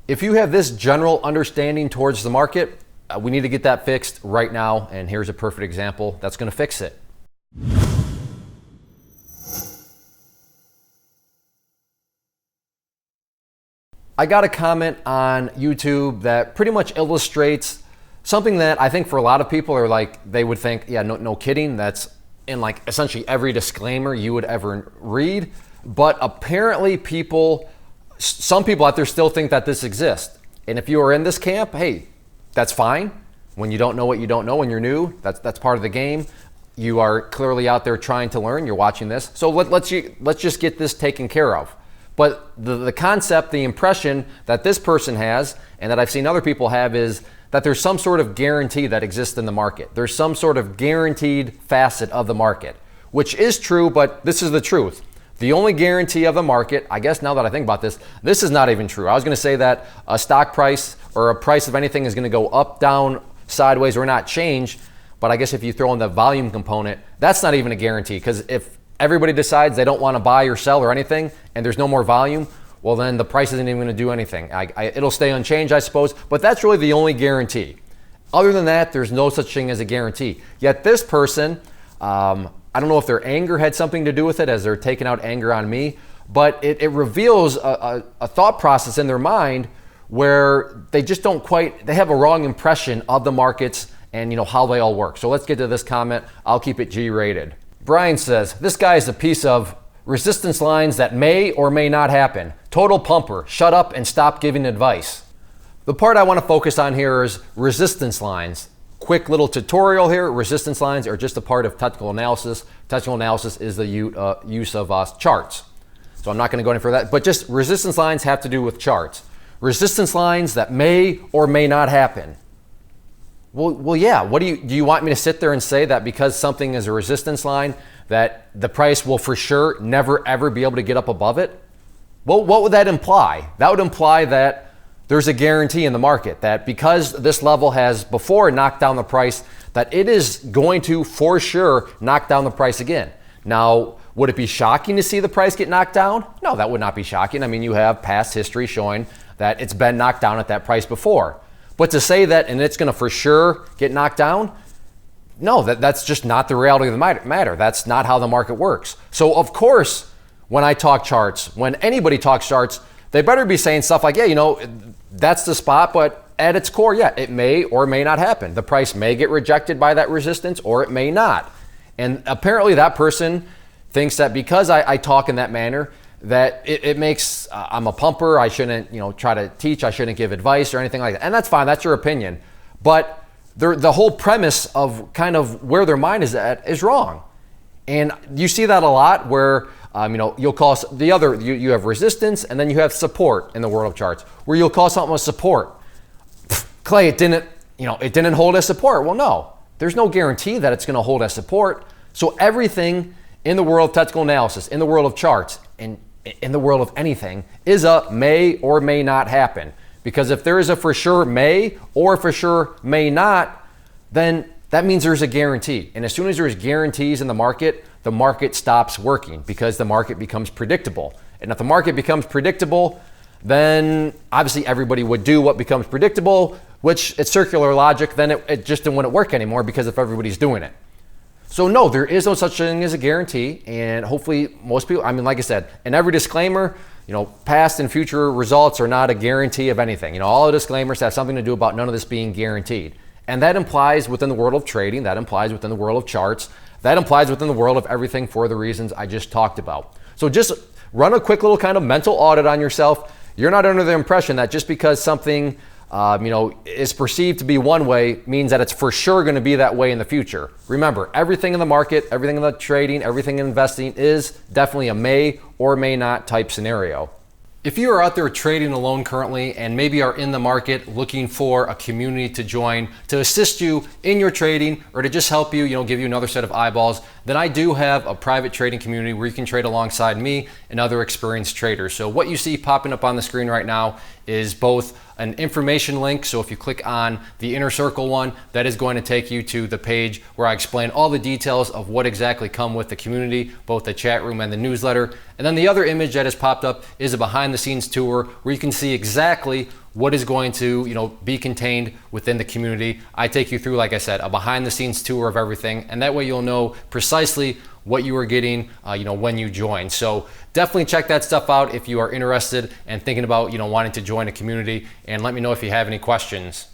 If you have this general understanding towards the market, we need to get that fixed right now. And here's a perfect example that's going to fix it. I got a comment on YouTube that pretty much illustrates something that I think for a lot of people are like, they would think, yeah, no kidding. That's in like essentially every disclaimer you would ever read. But apparently some people out there still think that this exists. And if you are in this camp, hey, that's fine. When you don't know what you don't know, when you're new, that's part of the game. You are clearly out there trying to learn. You're watching this. So let's just get this taken care of. But the concept, the impression that this person has and that I've seen other people have is that there's some sort of guarantee that exists in the market. There's some sort of guaranteed facet of the market, which is true, but this is the truth. The only guarantee of the market, I guess now that I think about this is not even true. I was going to say that a stock price or a price of anything is going to go up, down, sideways, or not change. But I guess if you throw in the volume component, that's not even a guarantee, because if everybody decides they don't want to buy or sell or anything and there's no more volume, well then the price isn't even going to do anything. It'll stay unchanged, I suppose, but that's really the only guarantee. Other than that, there's no such thing as a guarantee. Yet this person, I don't know if their anger had something to do with it as they're taking out anger on me, but it reveals a thought process in their mind where they just they have a wrong impression of the markets and how they all work. So let's get to this comment. I'll keep it G-rated. Brian says, this guy is a piece of resistance lines that may or may not happen. Total pumper. Shut up and stop giving advice. The part I want to focus on here is resistance lines. Quick little tutorial here. Resistance lines are just a part of technical analysis. Technical analysis is the use of charts. So I'm not going to go any further that, but just resistance lines have to do with charts. Resistance lines that may or may not happen. Well, yeah. What do you want me to sit there and say that because something is a resistance line that the price will for sure never ever be able to get up above it? Well, what would that imply? That would imply that there's a guarantee in the market that because this level has before knocked down the price, that it is going to for sure knock down the price again. Now, would it be shocking to see the price get knocked down? No, that would not be shocking. I mean, you have past history showing that it's been knocked down at that price before. But to say that and it's going to for sure get knocked down, no, that's just not the reality of the matter. That's not how the market works. So of course, when I talk charts, when anybody talks charts, they better be saying stuff like, yeah, that's the spot, but at its core, yeah, it may or may not happen. The price may get rejected by that resistance or it may not. And apparently that person thinks that because I talk in that manner, that it makes, I'm a pumper, I shouldn't, try to teach, I shouldn't give advice or anything like that. And that's fine, that's your opinion. But the whole premise of kind of where their mind is at is wrong. And you see that a lot where, you'll call you have resistance and then you have support in the world of charts, where you'll call something a support. Clay, it didn't hold as support. Well, no, there's no guarantee that it's going to hold as support. So everything in the world of technical analysis, in the world of charts, and in the world of anything is a may or may not happen. Because if there is a for sure may or for sure may not, then that means there's a guarantee. And as soon as there's guarantees in the market stops working because the market becomes predictable. And if the market becomes predictable, then obviously everybody would do what becomes predictable, which it's circular logic, then it just wouldn't work anymore because if everybody's doing it. So no, there is no such thing as a guarantee, and hopefully most people, like I said, in every disclaimer, past and future results are not a guarantee of anything. All the disclaimers have something to do about none of this being guaranteed. And that implies within the world of trading, that implies within the world of charts, that implies within the world of everything for the reasons I just talked about. So just run a quick little kind of mental audit on yourself. You're not under the impression that just because something is perceived to be one way means that it's for sure going to be that way in the future. Remember, everything in the market, everything in the trading, everything in investing is definitely a may or may not type scenario. If you are out there trading alone currently and maybe are in the market looking for a community to join to assist you in your trading or to just help you, give you another set of eyeballs, then I do have a private trading community where you can trade alongside me and other experienced traders. So what you see popping up on the screen right now is both an information link. So if you click on the inner circle one, that is going to take you to the page where I explain all the details of what exactly come with the community, both the chat room and the newsletter. And then the other image that has popped up is a behind the scenes tour where you can see exactly what is going to, be contained within the community. I take you through, like I said, a behind the scenes tour of everything, and that way you'll know precisely what you are getting, when you join. So definitely check that stuff out if you are interested and thinking about, wanting to join a community, and let me know if you have any questions.